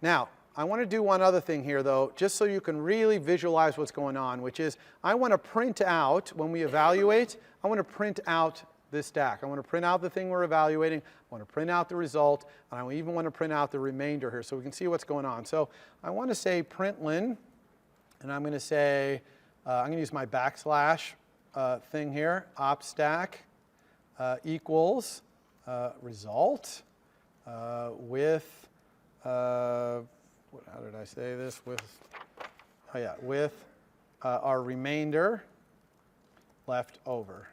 Now, I want to do one other thing here, though, just so you can really visualize what's going on, which is I want to print out, when we evaluate, I want to print out this stack. I want to print out the thing we're evaluating. I want to print out the result. And I even want to print out the remainder here so we can see what's going on. So I want to say println, and I'm going to say, I'm going to use my backslash thing here, opstack equals result with, how did I say this? With, oh yeah, with our remainder left over.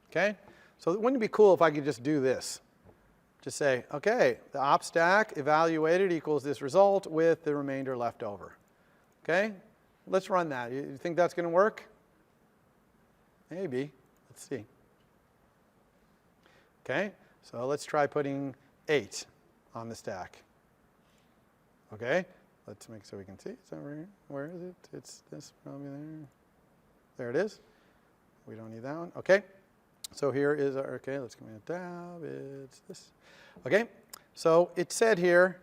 Okay? So wouldn't it be cool if I could just do this? Just say, okay, the opstack evaluated equals this result with the remainder left over. Okay? Let's run that. You think that's going to work? Maybe. Let's see. Okay? So let's try putting 8 on the stack. Okay? Let's make so we can see. It's over here. Where is it? It's this probably there. There it is. We don't need that one. Okay. So here is our, okay, let's come in tab. It's this. Okay. So it said here,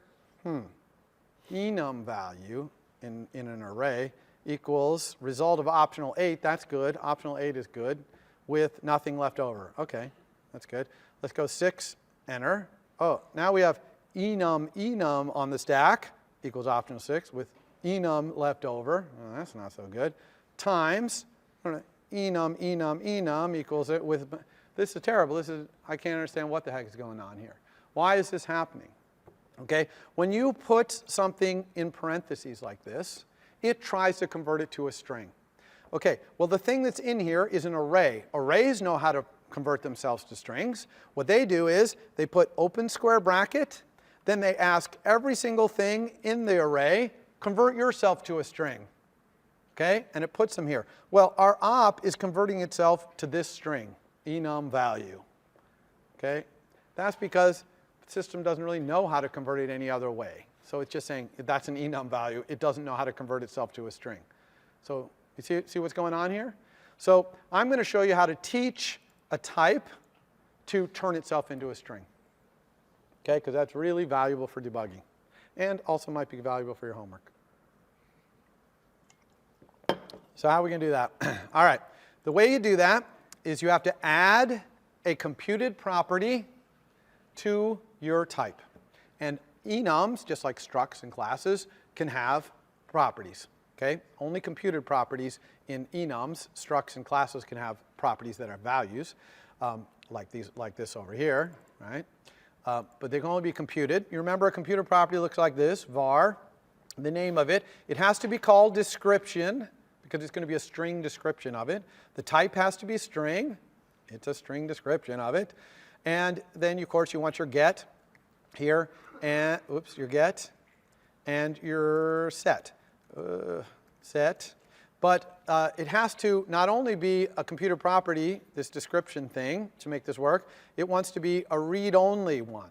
enum value in an array equals result of optional 8. That's good. Optional 8 is good with nothing left over. Okay. That's good. Let's go 6, enter. Oh, now we have enum on the stack equals optional 6 with enum left over. Oh, that's not so good. Times enum equals it with, this is terrible. This is, I can't understand what the heck is going on here. Why is this happening? Okay, when you put something in parentheses like this, it tries to convert it to a string. Okay, well the thing that's in here is an array. Arrays know how to convert themselves to strings. What they do is they put open square bracket, then they ask every single thing in the array, convert yourself to a string. Okay, and it puts them here. Well, our op is converting itself to this string, enum value. Okay, that's because the system doesn't really know how to convert it any other way. So it's just saying that's an enum value. It doesn't know how to convert itself to a string. So you see what's going on here? So I'm going to show you how to teach a type to turn itself into a string. Okay, because that's really valuable for debugging. And also might be valuable for your homework. So how are we going to do that? All right. The way you do that is you have to add a computed property to your type. And enums, just like structs and classes, can have properties. Okay? Only computed properties in enums, structs and classes can have properties that are values, like this over here, right? But they can only be computed. You remember a computed property looks like this, var, the name of it. It has to be called description, because it's going to be a string description of it. The type has to be string. It's a string description of it. And then, of course, you want your get here, and your get and your set. Set. But it has to not only be a computer property, this description thing, to make this work, it wants to be a read-only one.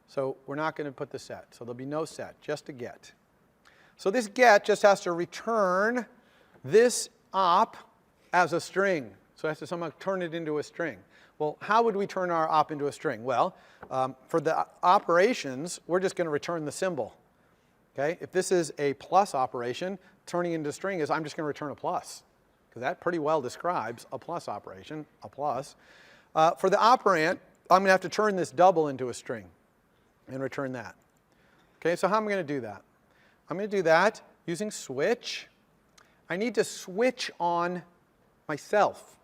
So we're not going to put the set. So there'll be no set, just a get. So this get just has to return this op as a string. So it has to somehow turn it into a string. Well, how would we turn our op into a string? Well, for the operations, we're just going to return the symbol. Okay? If this is a plus operation, turning into a string is I'm just going to return a plus. Because that pretty well describes a plus operation, a plus. For the operand, I'm going to have to turn this double into a string and return that. Okay, so how am I going to do that? I'm going to do that using switch. I need to switch on myself.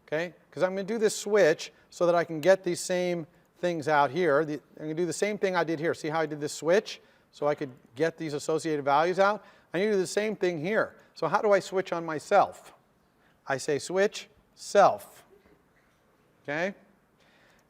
Okay? Because I'm going to do this switch so that I can get these same things out here. I'm going to do the same thing I did here. See how I did this switch? So I could get these associated values out. I need to do the same thing here. So how do I switch on myself? I say switch self. Okay?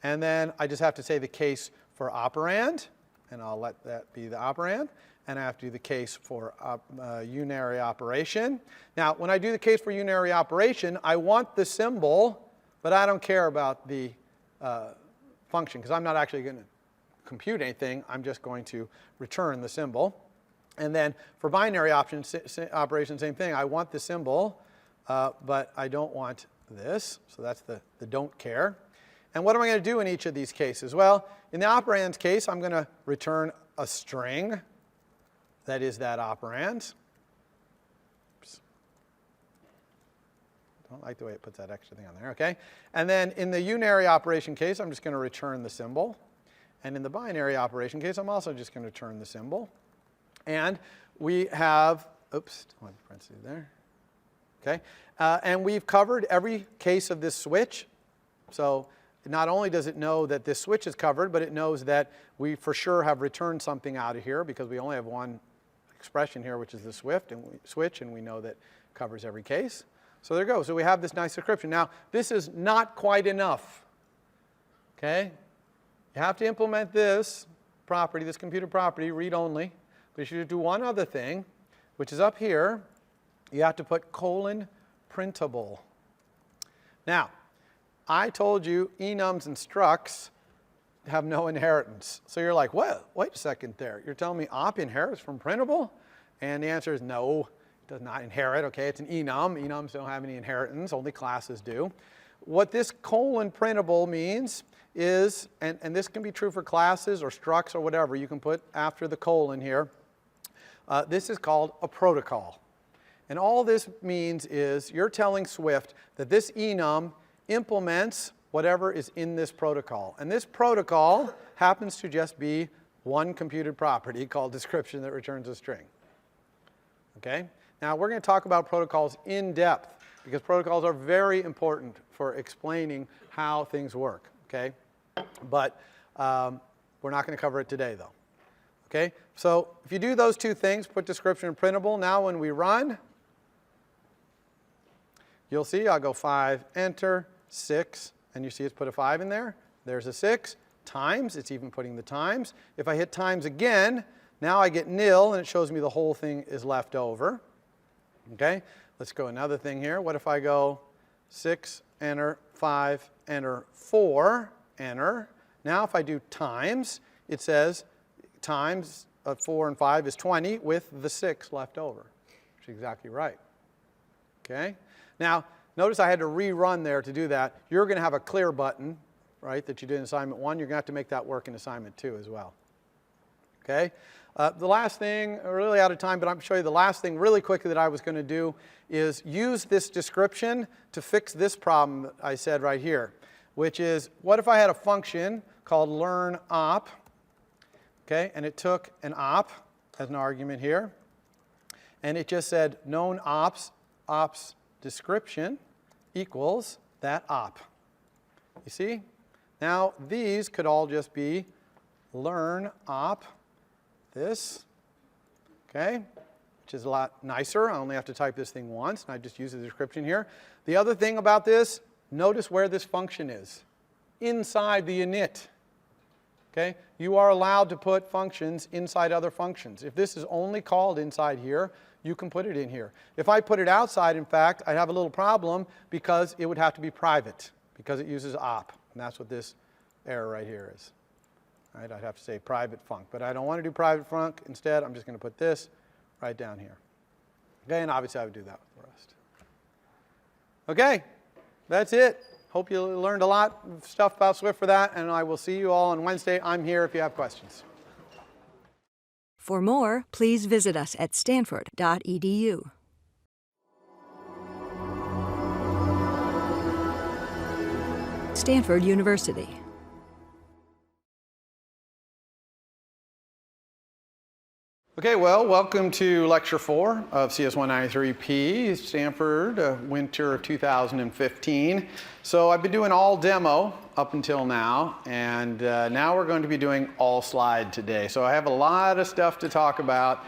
And then I just have to say the case for operand, and I'll let that be the operand. And I have to do the case for unary operation. Now, when I do the case for unary operation, I want the symbol, but I don't care about the function, because I'm not actually going to compute anything. I'm just going to return the symbol. And then for binary operation, same thing. I want the symbol, but I don't want this. So that's the don't care. And what am I going to do in each of these cases? Well, in the operand's case, I'm going to return a string that is that operand. Oops. Don't like the way it puts that extra thing on there, okay? And then in the unary operation case, I'm just going to return the symbol. And in the binary operation case, I'm also just going to return the symbol. And we have, oops, don't want to parentheses there. Okay, and we've covered every case of this switch. So not only does it know that this switch is covered, but it knows that we for sure have returned something out of here because we only have one expression here, which is the switch, and we know that covers every case. So there you go. So we have this nice description. Now, this is not quite enough. Okay? You have to implement this property, this computer property, read-only. But you should do one other thing, which is up here. You have to put colon printable. Now, I told you enums and structs have no inheritance. So you're like, well, wait a second there. You're telling me op inherits from printable? And the answer is no, it does not inherit. Okay, it's an enum. Enums don't have any inheritance, only classes do. What this colon printable means is, and this can be true for classes or structs or whatever, you can put after the colon here, this is called a protocol. And all this means is you're telling Swift that this enum implements whatever is in this protocol. And this protocol happens to just be one computed property called description that returns a string. Okay? Now we're going to talk about protocols in depth because protocols are very important for explaining how things work. Okay? But we're not going to cover it today though. Okay? So if you do those two things, put description and printable, now when we run, you'll see I'll go 5, enter, 6, and you see it's put a 5 in there. There's a 6, times, it's even putting the times. If I hit times again, now I get nil, and it shows me the whole thing is left over. Okay, let's go another thing here. What if I go 6, enter, 5, enter, 4, enter. Now if I do times, it says times of 4 and 5 is 20 with the 6 left over, which is exactly right. Okay? Now, notice I had to rerun there to do that. You're going to have a clear button, right, that you did in assignment 1. You're going to have to make that work in assignment 2 as well. Okay? The last thing, we're really out of time, but I'm going to show you the last thing really quickly that I was going to do is use this description to fix this problem that I said right here, which is, what if I had a function called learn op, okay, and it took an op as an argument here, and it just said known ops description equals that op. You see? Now these could all just be learn op this, okay, which is a lot nicer. I only have to type this thing once, and I just use the description here. The other thing about this, notice where this function is. Inside the init. Okay? You are allowed to put functions inside other functions. If this is only called inside here, you can put it in here. If I put it outside, in fact, I'd have a little problem because it would have to be private because it uses op. And that's what this error right here is. Right? I'd have to say private func. But I don't want to do private func. Instead, I'm just going to put this right down here. Okay, and obviously I would do that with the rest. Okay, that's it. Hope you learned a lot of stuff about Swift for that, and I will see you all on Wednesday. I'm here if you have questions. For more, please visit us at stanford.edu. Stanford University. Okay, well, welcome to Lecture 4 of CS193P, Stanford, winter of 2015. So I've been doing all demo up until now, and now we're going to be doing all slide today. So I have a lot of stuff to talk about.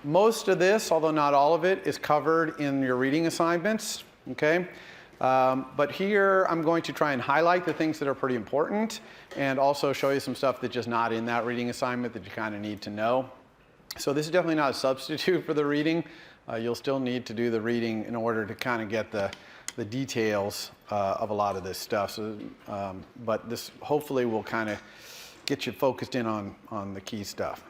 Most of this, although not all of it, is covered in your reading assignments, okay? But here I'm going to try and highlight the things that are pretty important and also show you some stuff that's just not in that reading assignment that you kind of need to know. So this is definitely not a substitute for the reading. You'll still need to do the reading in order to kind of get the details of a lot of this stuff. So, but this hopefully will kind of get you focused in on the key stuff.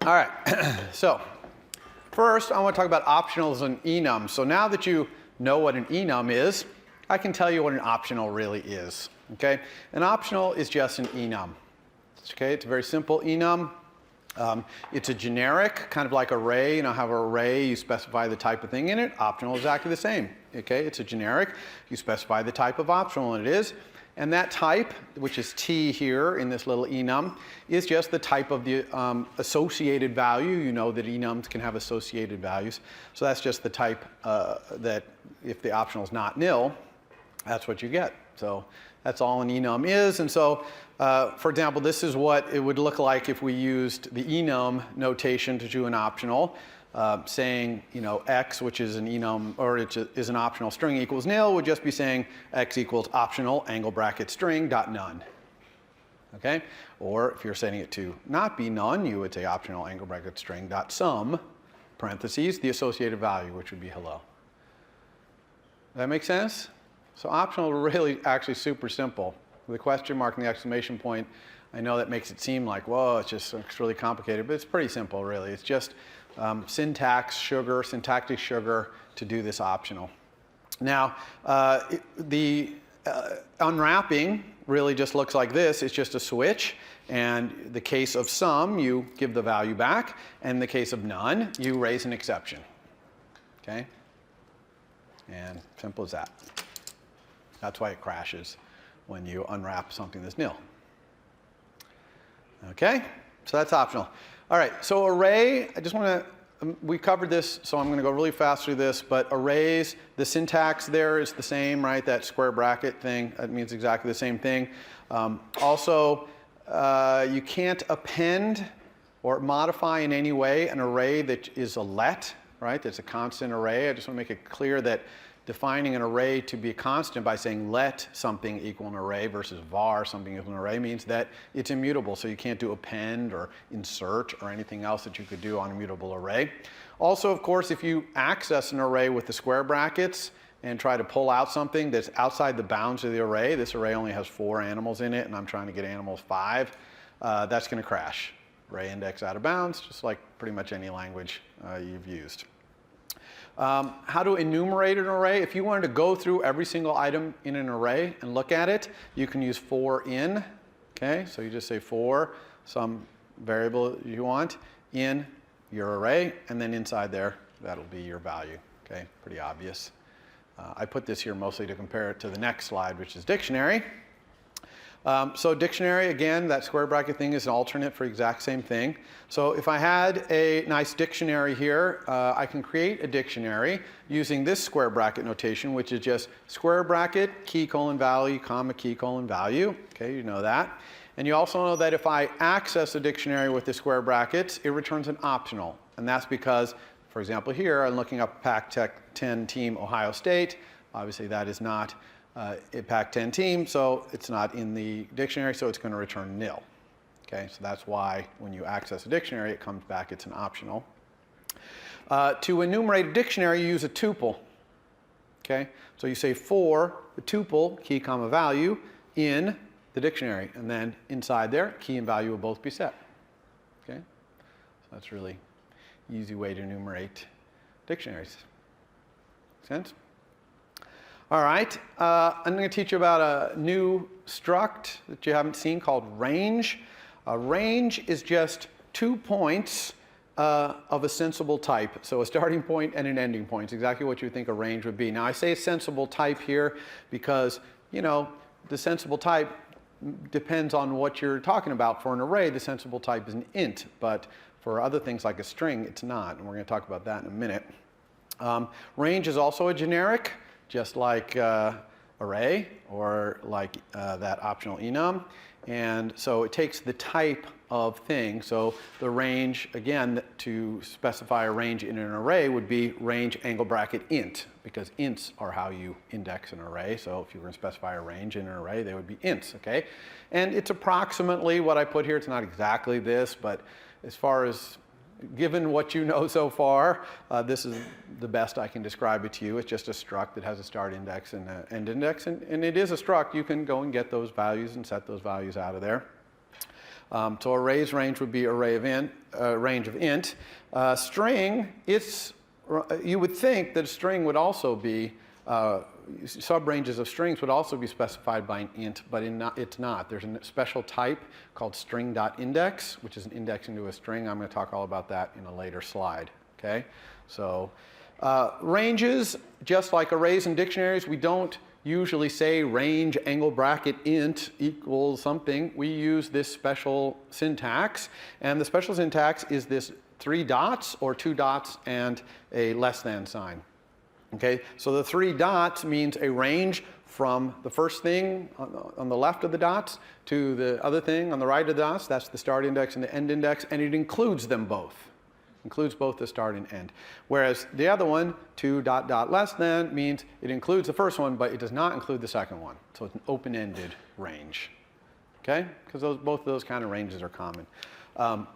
All right, so first I want to talk about optionals and enums. So now that you know what an enum is, I can tell you what an optional really is. Okay? An optional is just an enum. Okay, it's a very simple enum. It's a generic, kind of like array. You know how an array, you specify the type of thing in it. Optional is exactly the same. Okay, it's a generic. You specify the type of optional, and it is. And that type, which is T here in this little enum, is just the type of the associated value. You know that enums can have associated values. So that's just the type that if the optional is not nil, that's what you get. So that's all an enum is. And so, for example, this is what it would look like if we used the enum notation to do an optional. Saying, you know, x, which is an enum, or it is an optional string equals nil, would just be saying x equals optional angle bracket string dot none. Okay? Or if you're setting it to not be none, you would say optional angle bracket string dot sum, parentheses, the associated value, which would be hello. Does that make sense? So optional is really actually super simple. The question mark and the exclamation point, I know that makes it seem like, whoa, it's really complicated, but it's pretty simple, really. It's just syntactic sugar to do this optional. Now, the unwrapping really just looks like this. It's just a switch. And in the case of sum, you give the value back. And in the case of none, you raise an exception. Okay? And simple as that. That's why it crashes when you unwrap something that's nil. Okay? So that's optional. All right, so array, I just want to, we covered this, so I'm going to go really fast through this, but arrays, the syntax there is the same, right? That square bracket thing, that means exactly the same thing. Also, you can't append or modify in any way an array that is a let, right? That's a constant array. I just want to make it clear that defining an array to be a constant by saying let something equal an array versus var something equal an array means that it's immutable. So you can't do append or insert or anything else that you could do on a mutable array. Also, of course, if you access an array with the square brackets and try to pull out something that's outside the bounds of the array, this array only has 4 animals in it and I'm trying to get animals 5, that's going to crash. Array index out of bounds, just like pretty much any language you've used. How to enumerate an array. If you wanted to go through every single item in an array and look at it, you can use for in. Okay, so you just say for some variable you want in your array, and then inside there, that'll be your value. Okay, pretty obvious. I put this here mostly to compare it to the next slide, which is dictionary. So dictionary, again, that square bracket thing is an alternate for the exact same thing. So if I had a nice dictionary here, I can create a dictionary using this square bracket notation, which is just square bracket, key colon value, comma, key colon value. Okay, you know that. And you also know that if I access a dictionary with the square brackets, it returns an optional. And that's because, for example, here, I'm looking up Pac-10 team Ohio State. Obviously, that is not a Pac-10 team, so it's not in the dictionary, so it's going to return nil. Okay, so that's why when you access a dictionary, it comes back, it's an optional. To enumerate a dictionary, you use a tuple. Okay, so you say for the tuple, key comma value, in the dictionary, and then inside there, key and value will both be set. Okay, so that's really easy way to enumerate dictionaries. Make sense? All right, I'm going to teach you about a new struct that you haven't seen called range. A range is just 2 points of a sensible type. So a starting point and an ending point. It's exactly what you would think a range would be. Now I say sensible type here because, you know, the sensible type depends on what you're talking about. For an array, the sensible type is an int, but for other things like a string, it's not. And we're going to talk about that in a minute. Range is also a generic, just like array or like that optional enum. And so it takes the type of thing. So the range, again, to specify a range in an array would be range angle bracket int, because ints are how you index an array. So if you were going to specify a range in an array, they would be ints, okay? And it's approximately what I put here. It's not exactly this, but as far as given what you know so far, this is the best I can describe it to you. It's just a struct that has a start index and an end index. And it is a struct. You can go and get those values and set those values out of there. So array's range would be array of int, range of int. String, you would think that a string would also be subranges of strings would also be specified by an int, but it's not. There's a special type called string.index, which is an index into a string. I'm going to talk all about that in a later slide. Okay? So ranges, just like arrays and dictionaries, we don't usually say range angle bracket int equals something. We use this special syntax, and the special syntax is this 3 dots or 2 dots and a less than sign. Okay, so the 3 dots means a range from the first thing on the left of the dots to the other thing on the right of the dots. That's the start index and the end index, and it includes them both. Includes both the start and end. Whereas the other one, 2 dot dot less than, means it includes the first one, but it does not include the second one. So it's an open-ended range. Okay? Because both of those kind of ranges are common.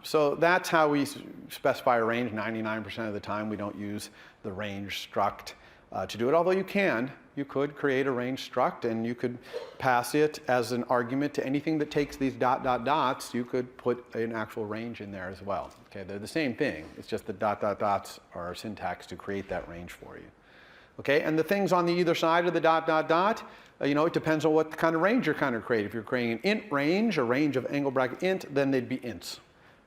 So that's how we specify a range. 99% of the time we don't use the range struct to do it, although you could create a range struct and you could pass it as an argument to anything that takes these dot dot dots. You could put an actual range in there as well. Okay, they're the same thing. It's just the dot dot dots are syntax to create that range for you. Okay, and the things on the either side of the dot dot dot, it depends on what kind of range you're kind of creating. If you're creating an int range, a range of angle bracket int, then they'd be ints.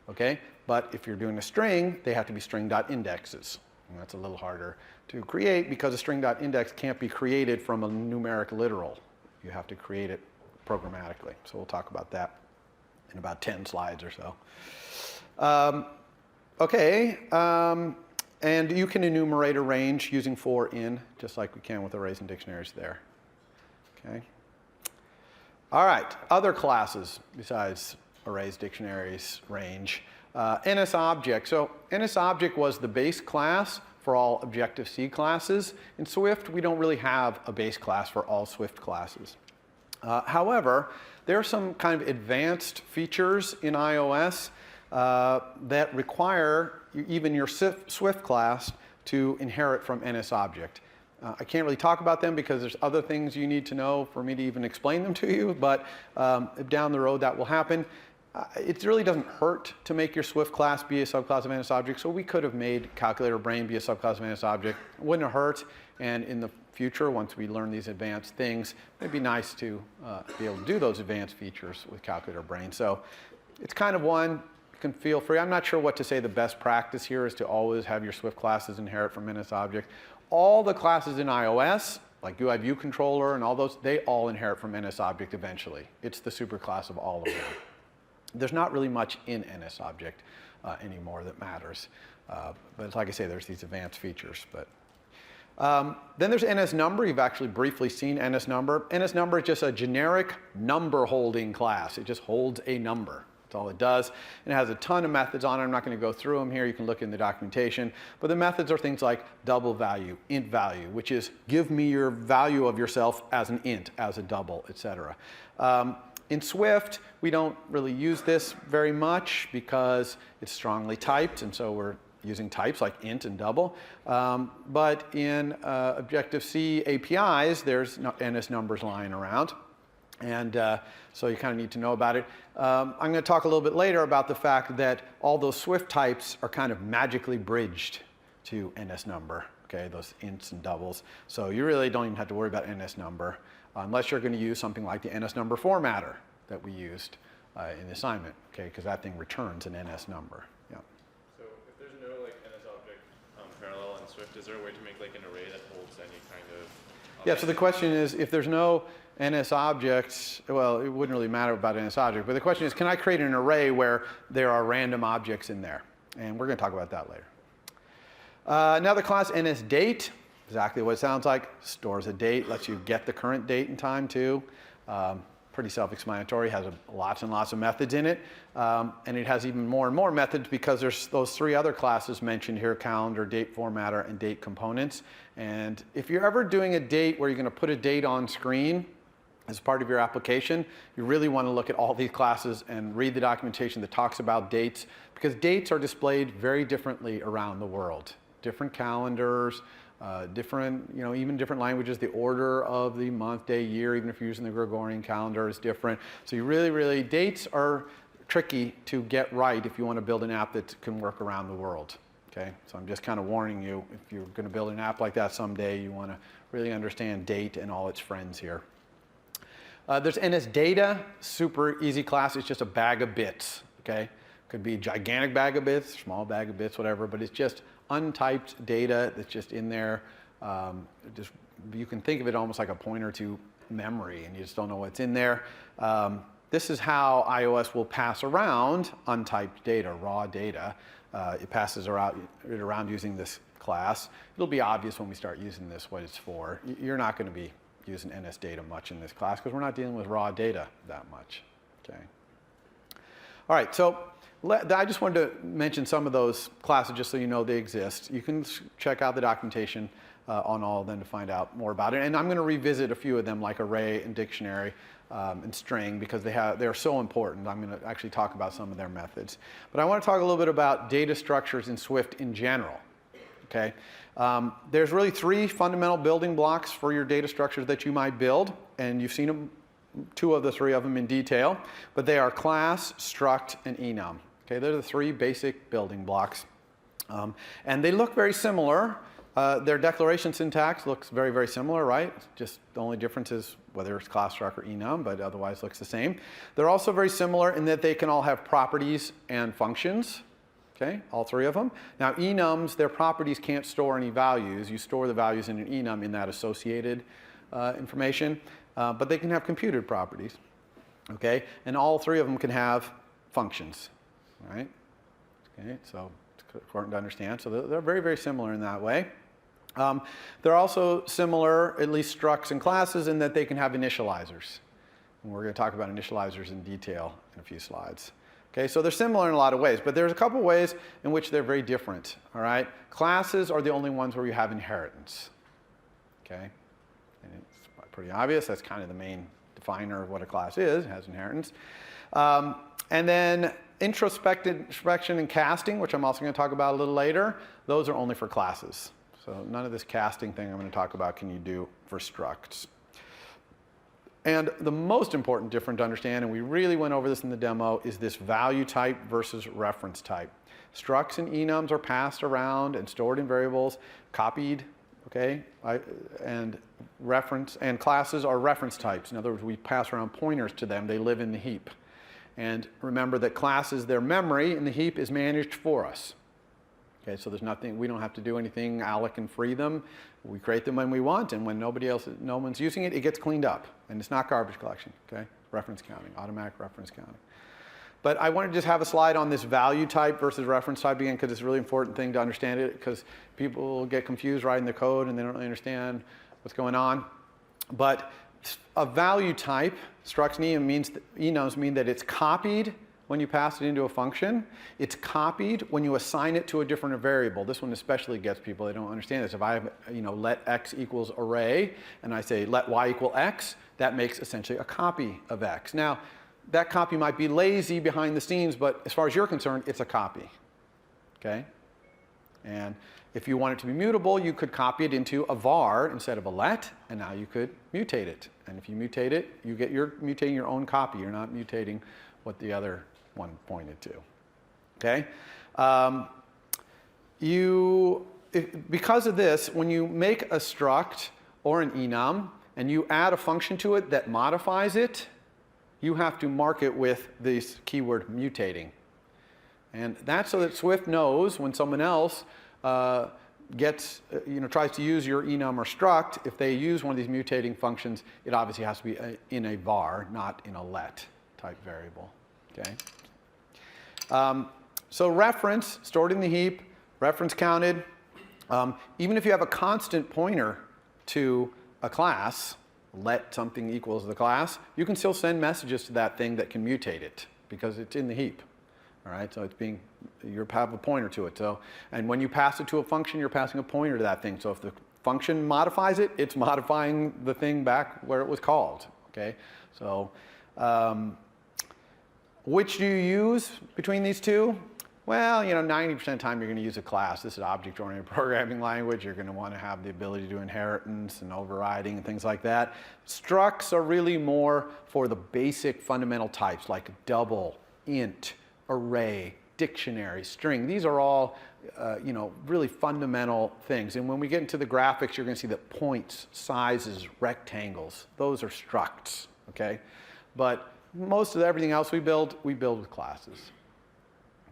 Okay, but if you're doing a string, they have to be string.indexes. And that's a little harder to create because a string.index can't be created from a numeric literal. You have to create it programmatically. So we'll talk about that in about 10 slides or so. And you can enumerate a range using for in, just like we can with arrays and dictionaries there. Okay. All right, other classes besides arrays, dictionaries, range. NSObject. So NSObject was the base class for all Objective-C classes. In Swift, we don't really have a base class for all Swift classes. However, there are some kind of advanced features in iOS that require even your Swift class to inherit from NSObject. I can't really talk about them because there's other things you need to know for me to even explain them to you, but down the road that will happen. It really doesn't hurt to make your Swift class be a subclass of NSObject, so we could have made calculator brain be a subclass of NSObject. It wouldn't have hurt, and in the future, once we learn these advanced things, it'd be nice to be able to do those advanced features with calculator brain. So it's kind of one, you can feel free. I'm not sure what to say the best practice here is to always have your Swift classes inherit from NSObject. All the classes in iOS, like UI View Controller and all those, they all inherit from NSObject eventually. It's the superclass of all of them. There's not really much in NSObject anymore that matters. But like I say, there's these advanced features. But then there's NSNumber. You've actually briefly seen NSNumber. NSNumber is just a generic number holding class. It just holds a number. That's all it does. And it has a ton of methods on it. I'm not going to go through them here. You can look in the documentation. But the methods are things like double value, int value, which is give me your value of yourself as an int, as a double, etc. In Swift, we don't really use this very much because it's strongly typed, and so we're using types like int and double. But in Objective-C APIs, there's NSNumbers lying around, and so you kind of need to know about it. I'm going to talk a little bit later about the fact that all those Swift types are kind of magically bridged to NSNumber, okay, those ints and doubles. So you really don't even have to worry about NSNumber. Unless you're going to use something like the NSNumber formatter that we used in the assignment, okay, because that thing returns an NSNumber. Yeah. So if there's no like NSObject parallel in Swift, is there a way to make like an array that holds any kind of? Yeah. So the question is, if there's no NSObjects, well, it wouldn't really matter about NSObject, but the question is, can I create an array where there are random objects in there? And we're going to talk about that later. Now the class NSDate. Exactly what it sounds like. Stores a date, lets you get the current date and time too. Pretty self-explanatory, has lots and lots of methods in it. And it has even more and more methods because there's those 3 other classes mentioned here, calendar, date formatter, and date components. And if you're ever doing a date where you're going to put a date on screen as part of your application, you really want to look at all these classes and read the documentation that talks about dates, because dates are displayed very differently around the world. Different calendars, different, even different languages. The order of the month, day, year, even if you're using the Gregorian calendar, is different. So you really, dates are tricky to get right if you want to build an app that can work around the world. Okay, so I'm just kind of warning you, if you're going to build an app like that someday, you want to really understand date and all its friends here. There's NSData, super easy class. It's just a bag of bits, okay? Could be a gigantic bag of bits, small bag of bits, whatever, but it's just untyped data that's just in there. You can think of it almost like a pointer to memory, and you just don't know what's in there. This is how iOS will pass around untyped data, raw data. It passes it around using this class. It'll be obvious when we start using this what it's for. You're not going to be using NSData much in this class because we're not dealing with raw data that much. Okay. All right, so I just wanted to mention some of those classes just so you know they exist. You can check out the documentation on all of them to find out more about it. And I'm going to revisit a few of them like array and dictionary and string because they're so important. I'm going to actually talk about some of their methods. But I want to talk a little bit about data structures in Swift in general. Okay? There's really three fundamental building blocks for your data structures that you might build, and you've seen them, two of the three of them in detail, but they are class, struct, and enum. Okay, they're the three basic building blocks. And they look very similar. Their declaration syntax looks very, very similar, right? Just the only difference is whether it's class, struct, or enum, but otherwise looks the same. They're also very similar in that they can all have properties and functions. Okay, all three of them. Now enums, their properties can't store any values. You store the values in an enum in that associated information, but they can have computed properties. Okay, and all three of them can have functions. Right? Okay, so it's important to understand. So they're very, very similar in that way. They're also similar, at least structs and classes, in that they can have initializers. And we're going to talk about initializers in detail in a few slides. Okay, so they're similar in a lot of ways, but there's a couple ways in which they're very different. All right, classes are the only ones where you have inheritance. Okay, and it's pretty obvious. That's kind of the main definer of what a class is. It has inheritance. And then introspection and casting, which I'm also going to talk about a little later, those are only for classes. So none of this casting thing I'm going to talk about can you do for structs. And the most important difference to understand, and we really went over this in the demo, is this value type versus reference type. Structs and enums are passed around and stored in variables, copied, okay? And classes are reference types. In other words, we pass around pointers to them. They live in the heap. And remember that classes, their memory in the heap is managed for us. Okay, so there's nothing, we don't have to do anything, alloc and free them. We create them when we want, and when no one's using it, it gets cleaned up. And it's not garbage collection, okay? Reference counting, automatic reference counting. But I want to just have a slide on this value type versus reference type again, because it's a really important thing to understand it, because people get confused writing the code and they don't really understand what's going on. But a value type, structs and enums mean that it's copied when you pass it into a function. It's copied when you assign it to a different variable. This one especially gets people, they don't understand this. If I have, let x equals array, and I say let y equal x, that makes essentially a copy of x. Now, that copy might be lazy behind the scenes, but as far as you're concerned, it's a copy. Okay? And if you want it to be mutable, you could copy it into a var instead of a let, and now you could mutate it. And if you mutate it, you're mutating your own copy. You're not mutating what the other one pointed to. Okay? Because of this, when you make a struct or an enum and you add a function to it that modifies it, you have to mark it with this keyword mutating. And that's so that Swift knows when someone else tries to use your enum or struct, if they use one of these mutating functions, it obviously has to be in a var, not in a let type variable. Okay. So reference, stored in the heap, reference counted. Even if you have a constant pointer to a class, let something equals the class, you can still send messages to that thing that can mutate it because it's in the heap. All right, so you have a pointer to it. So, and when you pass it to a function, you're passing a pointer to that thing. So if the function modifies it, it's modifying the thing back where it was called. Okay, so which do you use between these two? Well, 90% of the time you're going to use a class. This is object-oriented programming language. You're going to want to have the ability to do inheritance and overriding and things like that. Structs are really more for the basic fundamental types like double, int, array, dictionary, string. These are all, you know, really fundamental things. And when we get into the graphics, you're going to see that points, sizes, rectangles, those are structs, okay? But most of everything else we build with classes,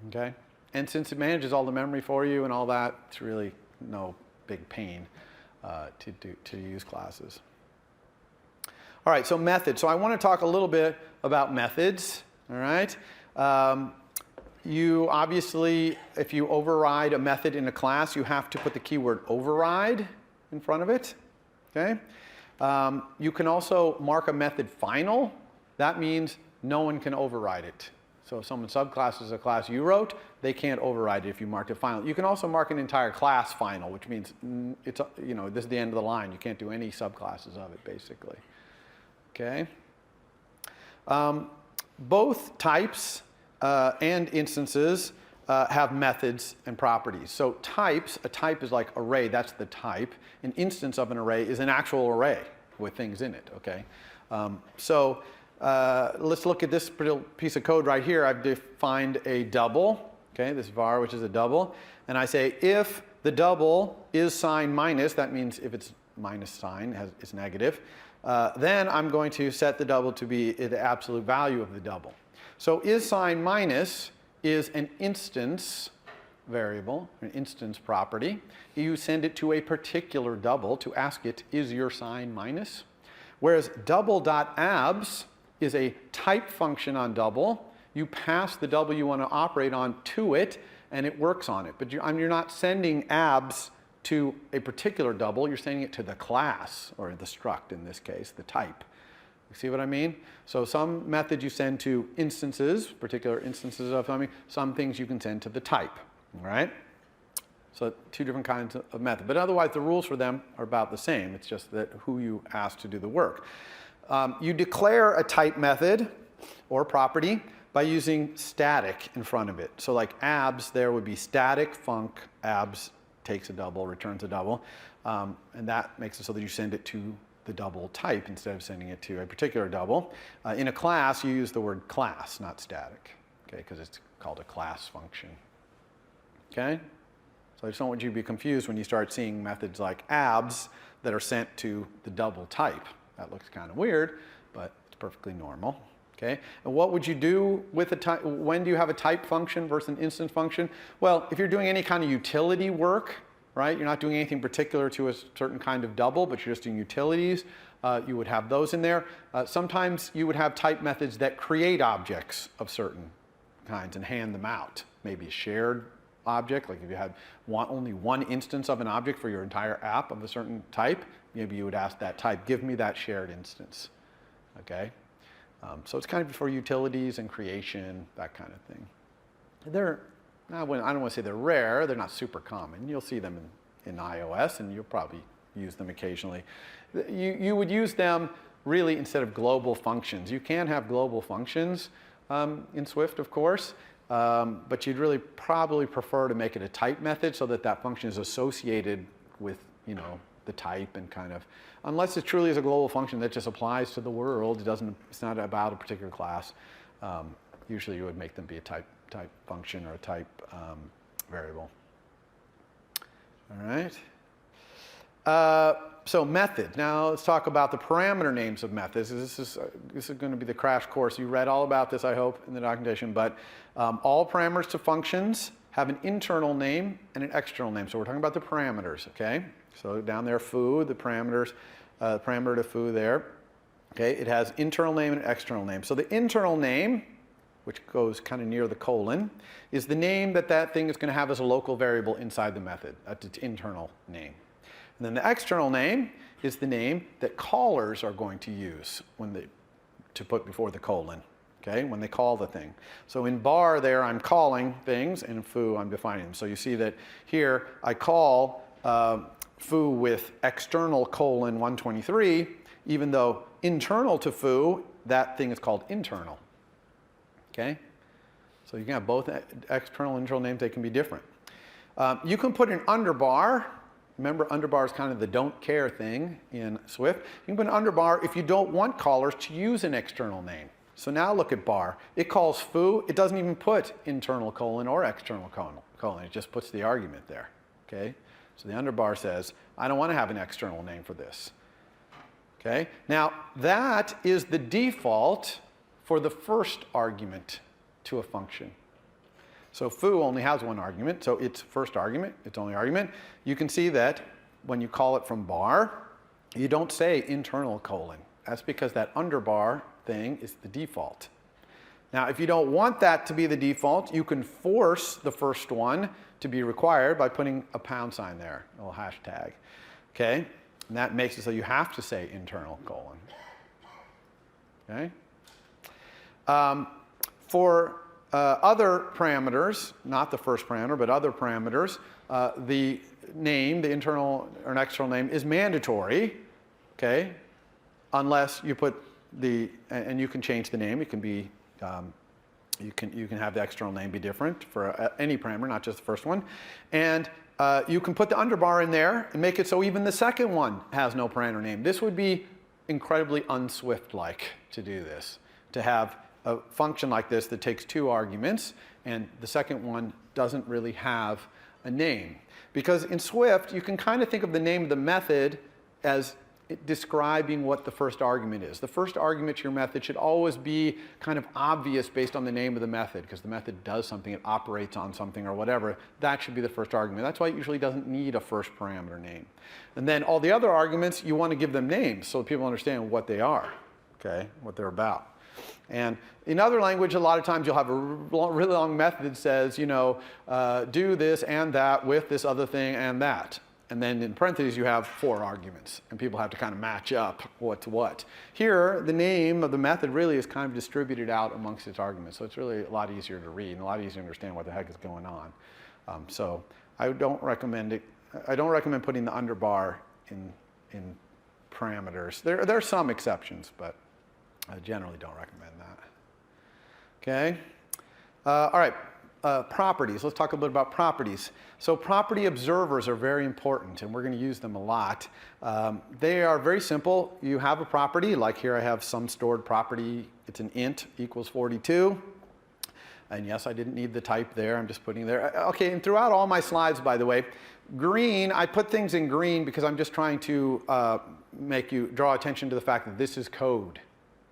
okay? And since it manages all the memory for you and all that, it's really no big pain to use classes. All right, so methods. So I want to talk a little bit about methods, all right? You obviously, if you override a method in a class, you have to put the keyword override in front of it, okay? You can also mark a method final. That means no one can override it. So if someone subclasses a class you wrote, they can't override it if you marked it final. You can also mark an entire class final, which means it's, you know, this is the end of the line. You can't do any subclasses of it, basically. Okay? Both types and instances have methods and properties. So types, a type is like array, that's the type. An instance of an array is an actual array with things in it, okay? Let's look at this piece of code right here. I've defined a double, okay, this var, which is a double. And I say if the double is sign minus, that means if it's minus sign, it's negative, then I'm going to set the double to be the absolute value of the double. So is sign minus is an instance variable, an instance property. You send it to a particular double to ask it, is your sign minus? Whereas double.abs is a type function on double. You pass the double you want to operate on to it, and it works on it. But you're not sending abs to a particular double. You're sending it to the class, or the struct in this case, the type. You see what I mean? So some methods you send to instances, particular instances of something. Some things you can send to the type, all right? So two different kinds of method. But otherwise, the rules for them are about the same. It's just that who you ask to do the work. You declare a type method or property by using static in front of it. So like abs, there would be static func abs takes a double, returns a double. And that makes it so that you send it to the double type instead of sending it to a particular double. In a class, you use the word class, not static, okay, because it's called a class function. Okay? So I just don't want you to be confused when you start seeing methods like abs that are sent to the double type. That looks kind of weird, but it's perfectly normal. Okay? And what would you do with a type? When do you have a type function versus an instance function? Well, if you're doing any kind of utility work, right? You're not doing anything particular to a certain kind of double, but you're just doing utilities. You would have those in there. Sometimes you would have type methods that create objects of certain kinds and hand them out. Maybe a shared object, like if you had only one instance of an object for your entire app of a certain type, maybe you would ask that type, give me that shared instance, okay? So it's kind of for utilities and creation, that kind of thing. I don't want to say they're rare, they're not super common. You'll see them in iOS, and you'll probably use them occasionally. You would use them really instead of global functions. You can have global functions in Swift, of course, but you'd really probably prefer to make it a type method so that that function is associated with, you know, the type and kind of, unless it truly is a global function that just applies to the world, it's not about a particular class, usually you would make them be a type function or a type variable. All right. So method. Now let's talk about the parameter names of methods. This is going to be the crash course. You read all about this, I hope, in the documentation. But all parameters to functions have an internal name and an external name. So we're talking about the parameters, okay? So down there, foo, the parameters, parameter to foo there. Okay, it has internal name and external name. So the internal name, which goes kind of near the colon, is the name that thing is going to have as a local variable inside the method. That's its internal name. And then the external name is the name that callers are going to use to put before the colon, okay, when they call the thing. So in bar there, I'm calling things, and in foo, I'm defining them. So you see that here, I call foo with external colon 123, even though internal to foo, that thing is called internal. Okay? So you can have both external and internal names. They can be different. You can put an underbar. Remember, underbar is kind of the don't care thing in Swift. You can put an underbar if you don't want callers to use an external name. So now look at bar. It calls foo. It doesn't even put internal colon or external colon. It just puts the argument there. Okay? So the underbar says, I don't want to have an external name for this. Okay? Now that is the default for the first argument to a function. So foo only has one argument, so its first argument, its only argument. You can see that when you call it from bar, you don't say internal colon. That's because that underbar thing is the default. Now, if you don't want that to be the default, you can force the first one to be required by putting a pound sign there, a little hashtag. Okay? And that makes it so you have to say internal colon. Okay? For other parameters, not the first parameter, but other parameters, the name, the internal or an external name, is mandatory. Okay? Unless you put the, and you can change the name. It can be, you can have the external name be different for any parameter, not just the first one. And you can put the underbar in there and make it so even the second one has no parameter name. This would be incredibly un-Swift-like to do this, to have a function like this that takes two arguments and the second one doesn't really have a name. Because in Swift, you can kind of think of the name of the method as describing what the first argument is. The first argument to your method should always be kind of obvious based on the name of the method, because the method does something, it operates on something or whatever. That should be the first argument. That's why it usually doesn't need a first parameter name. And then all the other arguments, you want to give them names so people understand what they are, okay, what they're about. And in other language, a lot of times you'll have a really long method that says, you know, do this and that with this other thing and that. And then in parentheses, you have 4 arguments, and people have to kind of match up what's what. Here, the name of the method really is kind of distributed out amongst its arguments, so it's really a lot easier to read and a lot easier to understand what the heck is going on. So I don't recommend it. I don't recommend putting the underbar in parameters. There are some exceptions, but I generally don't recommend that. Okay. All right. Properties. Let's talk a little bit about properties. So property observers are very important, and we're going to use them a lot. They are very simple. You have a property, like here I have some stored property. It's an int equals 42. And yes, I didn't need the type there. I'm just putting there. Okay, and throughout all my slides, by the way, green, I put things in green because I'm just trying to make you draw attention to the fact that this is code.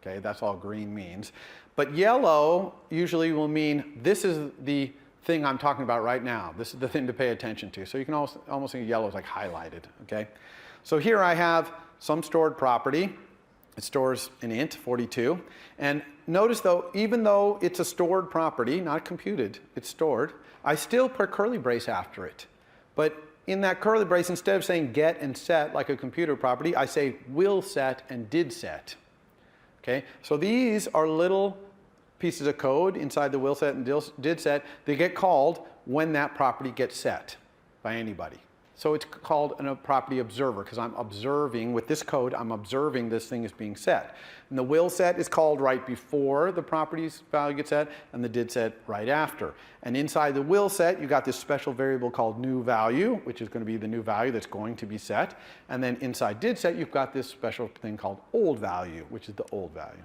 Okay, that's all green means. But yellow usually will mean this is the thing I'm talking about right now. This is the thing to pay attention to. So you can almost think yellow is like highlighted, okay? So here I have some stored property. It stores an int, 42. And notice though, even though it's a stored property, not computed, it's stored, I still put a curly brace after it. But in that curly brace, instead of saying get and set like a computer property, I say will set and did set. Okay? So these are little pieces of code inside the will set and did set. They get called when that property gets set by anybody. So it's called a property observer because I'm observing, with this code, I'm observing this thing is being set. And the will set is called right before the property's value gets set, and the did set right after. And inside the will set, you've got this special variable called new value, which is going to be the new value that's going to be set. And then inside did set, you've got this special thing called old value, which is the old value.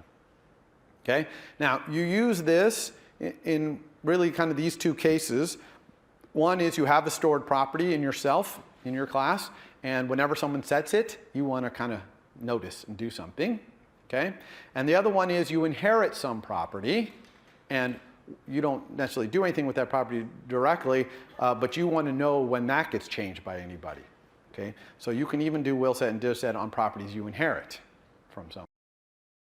Okay? Now, you use this in really kind of these two cases. One is you have a stored property in yourself, in your class, and whenever someone sets it, you want to kind of notice and do something. Okay? And the other one is you inherit some property, and you don't necessarily do anything with that property directly, but you want to know when that gets changed by anybody. Okay? So you can even do will set and did set on properties you inherit from someone.